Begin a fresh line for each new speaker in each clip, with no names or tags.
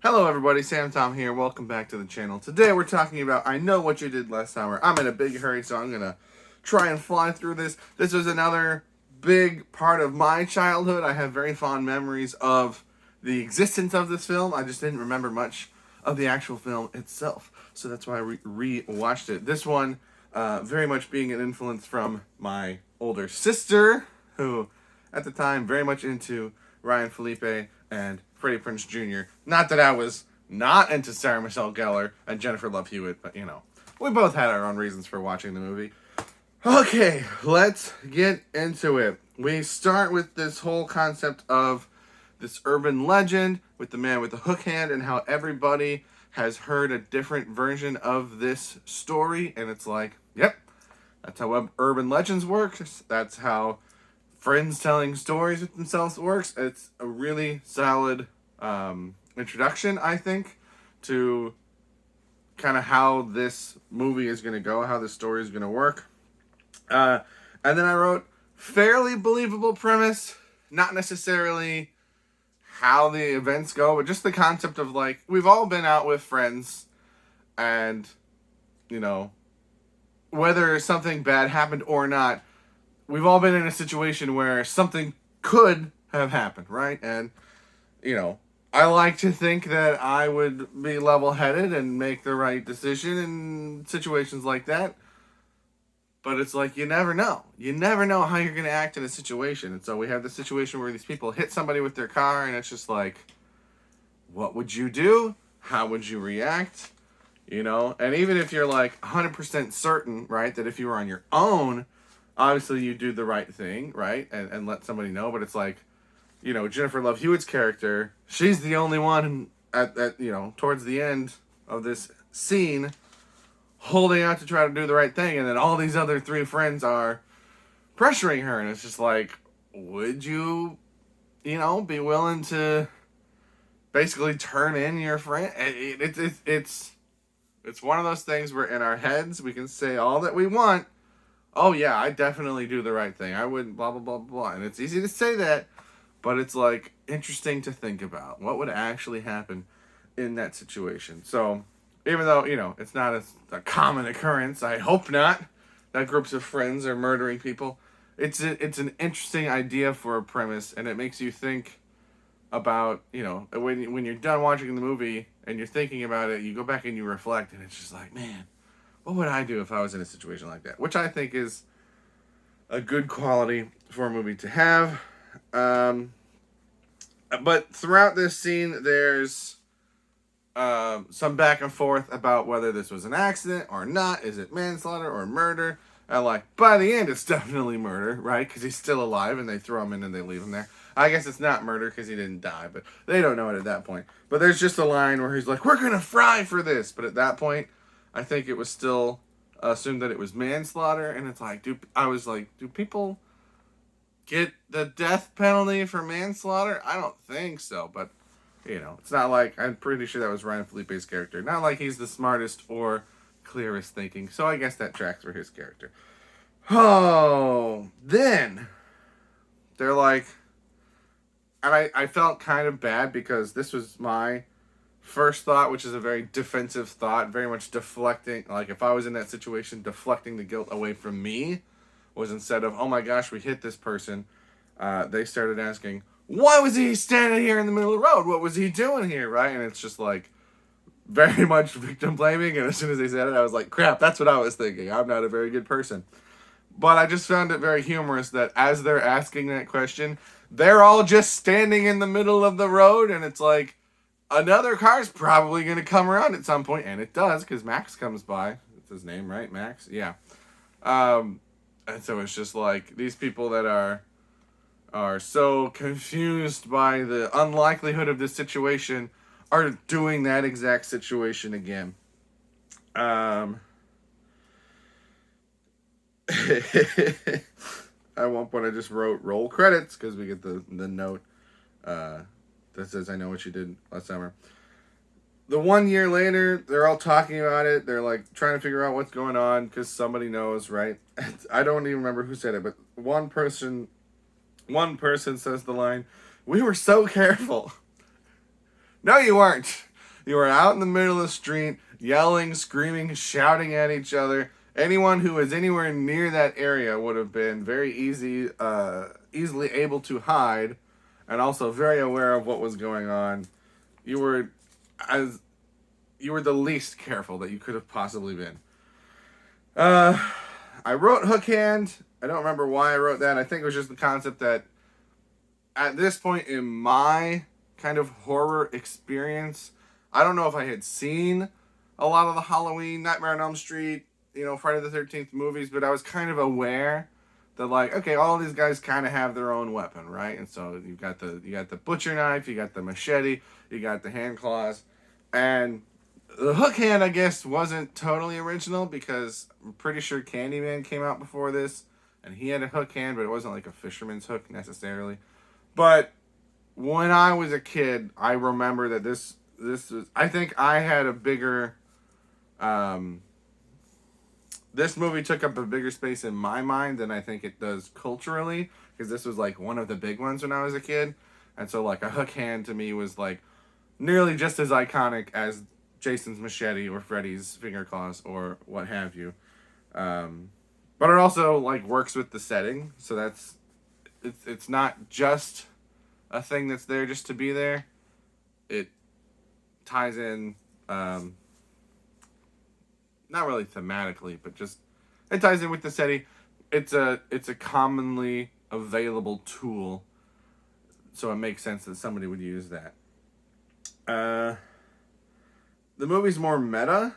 Hello everybody, Sam Tom here. Welcome back to the channel. Today we're talking about I Know What You Did Last Summer. I'm in a big hurry, so I'm going to try and fly through this. This was another big part of my childhood. I have very fond memories of the existence of this film. I just didn't remember much of the actual film itself. So that's why I re-watched it. This one very much being an influence from my older sister, who at the time very much into Ryan Felipe and Freddie Prinze Jr. Not that I was not into Sarah Michelle Gellar and Jennifer Love Hewitt, but we both had our own reasons for watching the movie. Okay, let's get into it. We start with this whole concept of this urban legend with the man with the hook hand and how everybody has heard a different version of this story, and it's like, yep, that's how urban legends work. That's how friends telling stories with themselves works. It's a really solid introduction, I think, to kind of how this movie is going to go, how the story is going to work. And then I wrote fairly believable premise, not necessarily how the events go, but just the concept of, like, we've all been out with friends and, whether something bad happened or not, we've all been in a situation where something could have happened, right? And, I like to think that I would be level-headed and make the right decision in situations like that. But it's like, you never know. You never know how you're going to act in a situation. And so we have the situation where these people hit somebody with their car, and it's just like, what would you do? How would you react? And even if you're like 100% certain, right, that if you were on your own, obviously you do the right thing, right, and let somebody know. But it's like, Jennifer Love Hewitt's character, she's the only one at towards the end of this scene holding out to try to do the right thing, and then all these other three friends are pressuring her, and it's just like, would you, be willing to basically turn in your friend? It's one of those things where in our heads we can say all that we want. Oh yeah, I definitely do the right thing. I wouldn't blah, blah, blah, blah. And it's easy to say that, but it's like interesting to think about. What would actually happen in that situation? So even though, it's not a common occurrence, I hope not, that groups of friends are murdering people. It's an interesting idea for a premise, and it makes you think about, when you're done watching the movie and you're thinking about it, you go back and you reflect, and it's just like, man, what would I do if I was in a situation like that? Which I think is a good quality for a movie to have. But throughout this scene, there's some back and forth about whether this was an accident or not. Is it manslaughter or murder? And by the end, it's definitely murder, right? Because he's still alive, and they throw him in and they leave him there. I guess it's not murder because he didn't die, but they don't know it at that point. But there's just a line where he's like, "We're gonna fry for this," but at that point, I think it was still assumed that it was manslaughter, and it's like, do people get the death penalty for manslaughter? I don't think so, but it's not like, I'm pretty sure that was Ryan Felipe's character. Not like he's the smartest or clearest thinking, so I guess that tracks for his character. Oh, then they're like, and I felt kind of bad because this was my first thought, which is a very defensive thought, very much deflecting, like if I was in that situation, deflecting the guilt away from me, was instead of, oh my gosh, we hit this person, they started asking, why was he standing here in the middle of the road? What was he doing here, right? And it's just like, very much victim blaming, and as soon as they said it, I was like, crap, that's what I was thinking. I'm not a very good person. But I just found it very humorous that as they're asking that question, they're all just standing in the middle of the road, and it's like, another car's probably going to come around at some point, and it does, because Max comes by. That's his name, right? Max? Yeah. And so it's just like, these people that are so confused by the unlikelihood of this situation are doing that exact situation again. At one point I just wrote roll credits because we get the note that says I know what you did last summer. The 1 year later, they're all talking about it. They're like trying to figure out what's going on because somebody knows, right? I don't even remember who said it, but one person says the line, "We were so careful." No, you weren't. You were out in the middle of the street, yelling, screaming, shouting at each other. Anyone who was anywhere near that area would have been very easily able to hide, and also very aware of what was going on. You were as you were the least careful that you could have possibly been. I wrote Hook Hand. I don't remember why I wrote that. I think it was just the concept that at this point in my kind of horror experience, I don't know if I had seen a lot of the Halloween, Nightmare on Elm Street, Friday the 13th movies, but I was kind of aware that, like, okay, all these guys kind of have their own weapon, right? And so you got the butcher knife, you got the machete, you got the hand claws, and the hook hand, I guess, wasn't totally original because I'm pretty sure Candyman came out before this, and he had a hook hand, but it wasn't like a fisherman's hook necessarily. But when I was a kid, I remember that this was. I think I had a bigger. This movie took up a bigger space in my mind than I think it does culturally, because this was like one of the big ones when I was a kid, and so like a hook hand to me was like nearly just as iconic as Jason's machete or Freddy's finger claws or what have you. But it also like works with the setting, so it's not just a thing that's there just to be there. It ties in, not really thematically, but just it ties in with the setting. It's a commonly available tool, so it makes sense that somebody would use that. The movie's more meta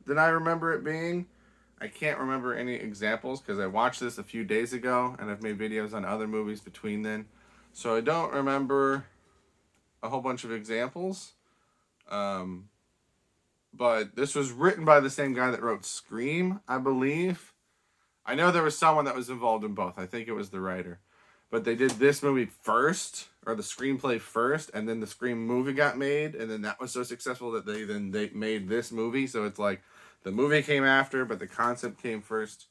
than I remember it being. I can't remember any examples because I watched this a few days ago and I've made videos on other movies between then. So I don't remember a whole bunch of examples. But this was written by the same guy that wrote Scream, I believe. I know there was someone that was involved in both. I think it was the writer. But they did this movie first, or the screenplay first, and then the Scream movie got made, and then that was so successful that they made this movie. So it's like the movie came after, but the concept came first.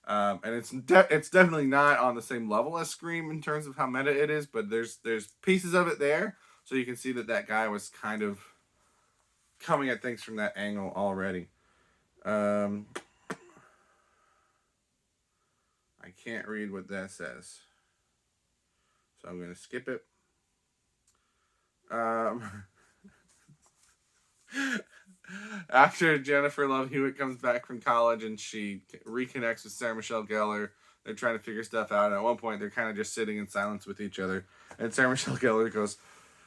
And it's definitely not on the same level as Scream in terms of how meta it is, but there's pieces of it there, so you can see that guy was kind of coming at things from that angle already. I can't read what that says, so I'm going to skip it. After Jennifer Love Hewitt comes back from college and she reconnects with Sarah Michelle Gellar, they're trying to figure stuff out. And at one point, they're kind of just sitting in silence with each other. And Sarah Michelle Gellar goes,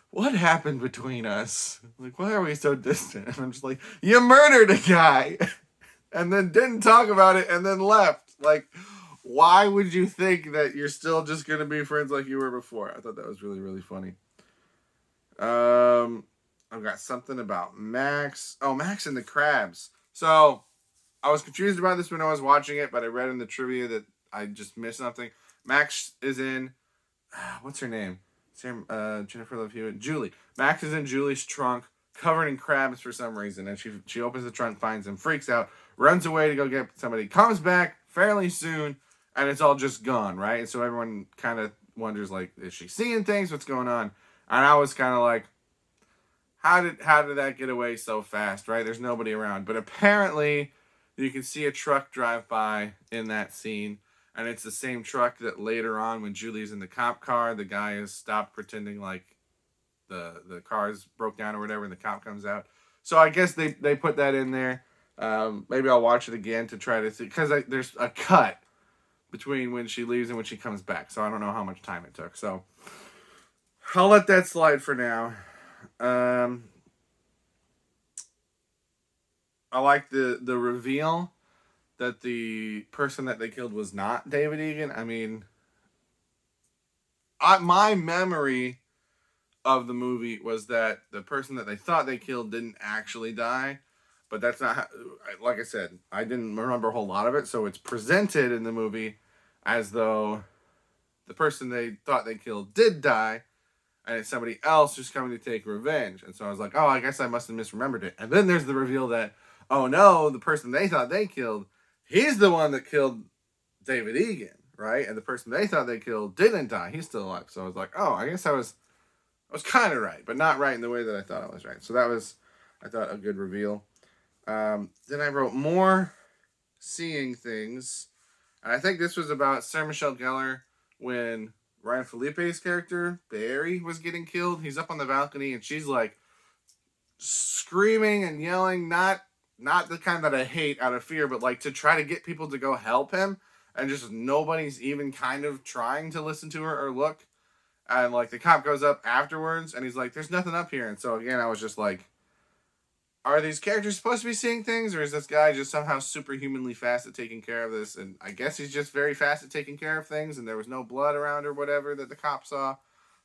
"What happened between us? Like, why are we so distant?" And I'm just like, "You murdered a guy!" And then didn't talk about it and then left. Like, why would you think that you're still just going to be friends like you were before? I thought that was really, really funny. I've got something about Max. Oh, Max and the Crabs. So, I was confused about this when I was watching it, but I read in the trivia that I just missed something. Max is in, what's her name? Jennifer Love Hewitt. Julie. Max is in Julie's trunk, covered in crabs for some reason, and she opens the trunk, finds him, freaks out, runs away to go get somebody, comes back fairly soon, and it's all just gone, right? And so everyone kind of wonders, like, is she seeing things? What's going on? And I was kind of like, how did that get away so fast, right? There's nobody around. But apparently, you can see a truck drive by in that scene, and it's the same truck that later on, when Julie's in the cop car, the guy has stopped pretending like the car's broke down or whatever, and the cop comes out. So I guess they put that in there. Maybe I'll watch it again to try to see, because there's a cut between when she leaves and when she comes back. So I don't know how much time it took. So I'll let that slide for now. I like the reveal that the person that they killed was not David Egan. I mean, my memory of the movie was that the person that they thought they killed didn't actually die, but that's not how, like I said, I didn't remember a whole lot of it, so it's presented in the movie as though the person they thought they killed did die, and it's somebody else who's coming to take revenge. And so I was like, oh, I guess I must have misremembered it. And then there's the reveal that, oh no, the person they thought they killed, he's the one that killed David Egan, right? And the person they thought they killed didn't die. He's still alive. So I was like, oh, I guess I was kind of right, but not right in the way that I thought I was right. So that was I thought a good reveal. Then I wrote more seeing things. And I think this was about Sarah Michelle Gellar when Ryan Felipe's character, Barry, was getting killed. He's up on the balcony and she's like screaming and yelling, not the kind that I hate out of fear, but like to try to get people to go help him. And just nobody's even kind of trying to listen to her or look. And like the cop goes up afterwards and he's like, there's nothing up here. And so again, I was just like, are these characters supposed to be seeing things, or is this guy just somehow superhumanly fast at taking care of this? And I guess he's just very fast at taking care of things, and there was no blood around or whatever that the cop saw.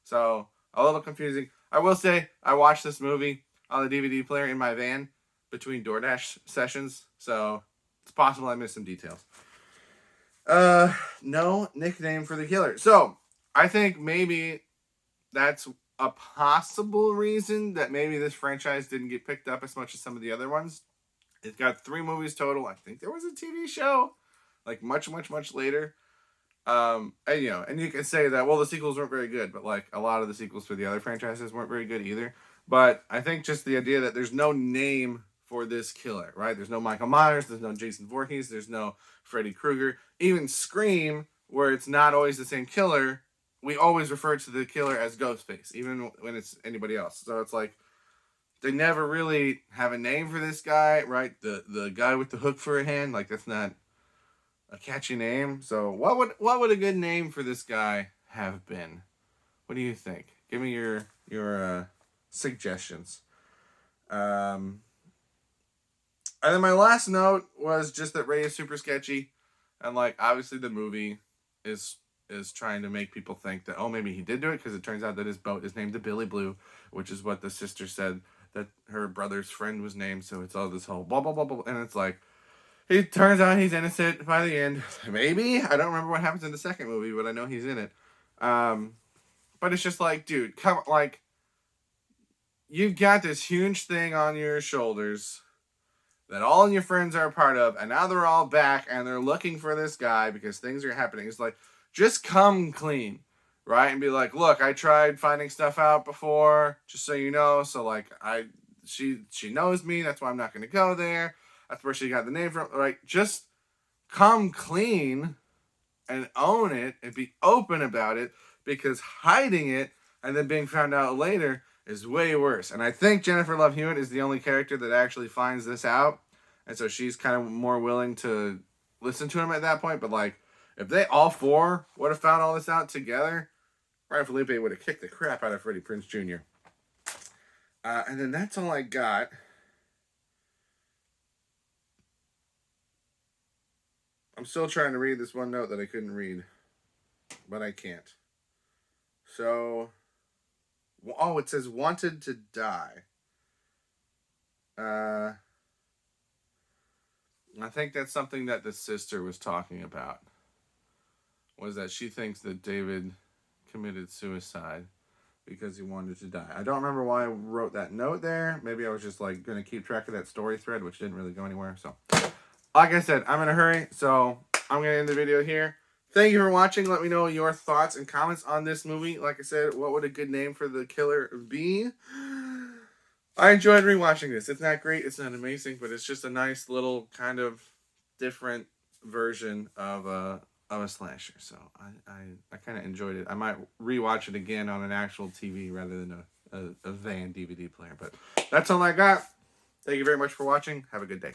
So, a little confusing. I will say, I watched this movie on the DVD player in my van between DoorDash sessions, so it's possible I missed some details. No nickname for the killer. So, I think maybe that's a possible reason that maybe this franchise didn't get picked up as much as some of the other ones. It's got 3 movies total. I think there was a TV show like much later. And you can say that, well, the sequels weren't very good, but like a lot of the sequels for the other franchises weren't very good either. But I think just the idea that there's no name for this killer, right? There's no Michael Myers, there's no Jason Voorhees, there's no Freddy Krueger. Even Scream, where it's not always the same killer, we always refer to the killer as Ghostface, even when it's anybody else. So it's like they never really have a name for this guy, right? The guy with the hook for a hand, like that's not a catchy name. So what would a good name for this guy have been? What do you think? Give me your suggestions. And then my last note was just that Ray is super sketchy, and like obviously the movie is trying to make people think that, oh, maybe he did do it, because it turns out that his boat is named the Billy Blue, which is what the sister said that her brother's friend was named. So it's all this whole blah blah blah blah, and it's like it turns out he's innocent by the end. Maybe I don't remember what happens in the second movie, but I know he's in it. But it's just like, dude, come, like you've got this huge thing on your shoulders that all of your friends are a part of, and now they're all back and they're looking for this guy because things are happening. It's like, just come clean, right? And be like, look, I tried finding stuff out before, just so you know. So like, she knows me. That's why I'm not going to go there. That's where she got the name from. Right? Just come clean and own it and be open about it, because hiding it and then being found out later is way worse. And I think Jennifer Love Hewitt is the only character that actually finds this out. And so she's kind of more willing to listen to him at that point. But like, if they all 4 would have found all this out together, Ryan Felipe would have kicked the crap out of Freddie Prinze Jr. And then that's all I got. I'm still trying to read this one note that I couldn't read, but I can't. So, oh, it says wanted to die. I think that's something that the sister was talking about. Was that she thinks that David committed suicide because he wanted to die. I don't remember why I wrote that note there. Maybe I was just like going to keep track of that story thread, which didn't really go anywhere. So, like I said, I'm in a hurry, so I'm going to end the video here. Thank you for watching. Let me know your thoughts and comments on this movie. Like I said, what would a good name for the killer be? I enjoyed rewatching this. It's not great, it's not amazing, but it's just a nice little kind of different version of a slasher. So I kind of enjoyed it. I might rewatch it again on an actual TV rather than a van DVD player. But that's all I got. Thank you very much for watching. Have a good day.